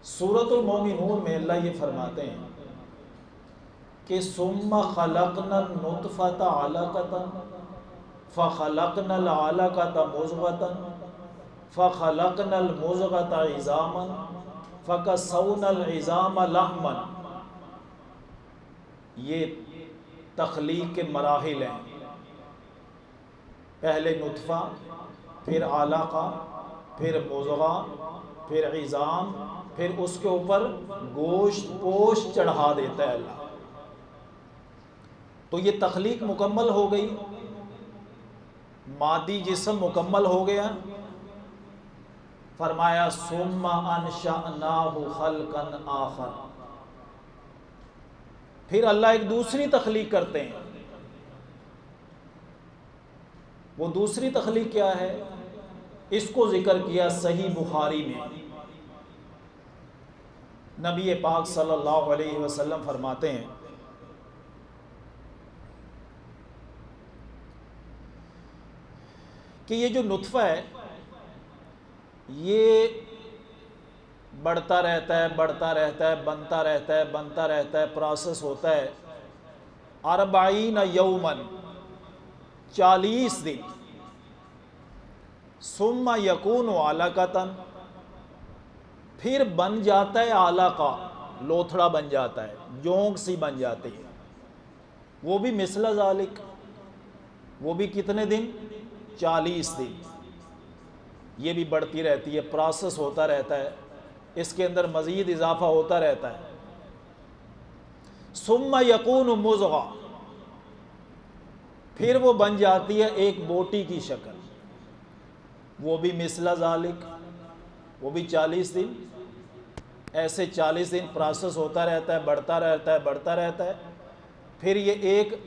सूरतुल मोमिनून में अल्लाह ये फरमाते हैं कि सुम्मा खलक़नल नुतफ़ता अलक़तन फ़खलक़नल अलक़ता मुज़ग़तन फ़खलक़नल मुज़ग़ता इज़ामन फ़कस्सौनल इज़ाम लहमन। ये तख्लीक़ के मराहिल हैं। पहले नुतफ़ा, फिर अलक़ा, फिर मुज़ग़ा, फिर इज़ाम, फिर उसके ऊपर गोश्त पोश चढ़ा देता है अल्लाह। तो ये तख्लीक़ मुकम्मल हो गई, मादी जिस्म मुकम्मल हो गया। फरमाया सुम्मा अनशअनाहु खल्क़न आखर। फिर अल्लाह एक दूसरी तख्लीक़ करते हैं। वो दूसरी तख्लीक़ क्या है? इसको ज़िक्र किया सही बुखारी में। नबी पाक सल्लल्लाहु अलैहि वसल्लम फरमाते हैं कि ये जो नुतफ़ा है ये बढ़ता रहता है, बढ़ता रहता है, बनता रहता है, बनता रहता है, प्रोसेस होता है 40 यौमन, 40 दिन। सुम्मा यकून अलक़तन, फिर बन जाता है अलक़ा, लोथड़ा बन जाता है, जोंक सी बन जाती है। वो भी मिसला ज़ालिक, वो भी कितने दिन? 40 दिन। ये भी बढ़ती रहती है, प्रोसेस होता रहता है, इसके अंदर मज़ीद इजाफा होता रहता है। सुम्मा यकून मुज़ग़ा, फिर वो बन जाती है एक बोटी की शक्ल, वो भी मिसला ज़ालिक, वो भी 40 दिन। ऐसे 40 दिन प्रोसेस होता रहता है, बढ़ता रहता है, बढ़ता रहता है। फिर ये एक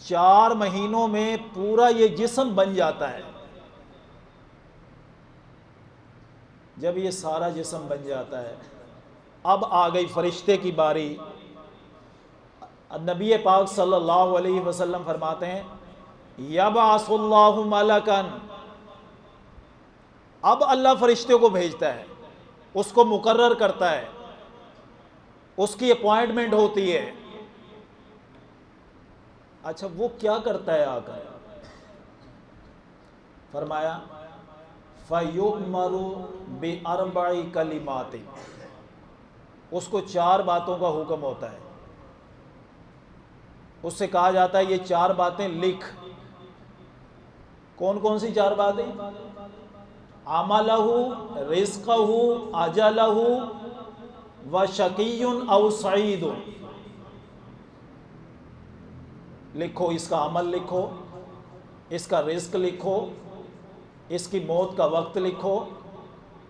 4 महीनों में पूरा ये जिस्म बन जाता है। जब ये सारा जिस्म बन जाता है, अब आ गई फरिश्ते की बारी। नबी पाक सल्लल्लाहु अलैहि वसल्लम फरमाते हैं यबअसुल्लाहु मलकन, अब अल्लाह फरिश्ते को भेजता है, उसको मुकर्रर करता है, उसकी अपॉइंटमेंट होती है। अच्छा, वो क्या करता है आकर? फरमाया फ़युअमरु बिअरबइ कलिमातिन, उसको 4 बातों का हुक्म होता है। उससे कहा जाता है ये 4 बातें लिख। कौन कौन सी 4 बातें? अमलहु, रिज़्क़हु, अजलहु व शक़िय्युन औ सईदुन। लिखो, इसका अमल लिखो, इसका रिज़्क़ लिखो, इसकी मौत का वक्त लिखो,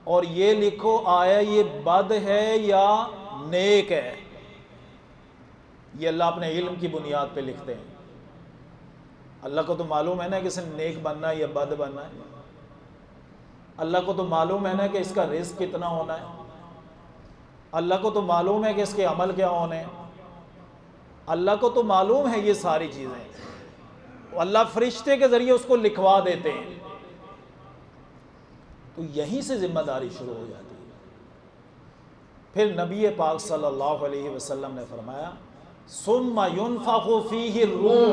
और ये लिखो आया ये बद है या नेक है। ये अल्लाह अपने इल्म की बुनियाद पे लिखते हैं। अल्लाह को तो मालूम है ना कि इसने नेक बनना है या बद बनना है। अल्लाह को तो मालूम है ना कि इसका रिज़्क़ कितना होना है। अल्लाह को तो मालूम है कि इसके अमल क्या होने हैं। अल्लाह को तो मालूम है ये सारी चीज़ें। अल्लाह फरिश्ते के ज़रिए उसको लिखवा देते हैं। तो यहीं से जिम्मेदारी शुरू हो जाती है। फिर नबी पाक सल्लल्लाहु अलैहि वसल्लम ने फरमाया सुम्मा युनफ़ख़ु फ़ीहि रूह,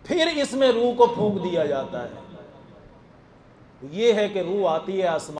फिर इसमें रूह को फूंक दिया जाता है। ये है कि रूह आती है आसमान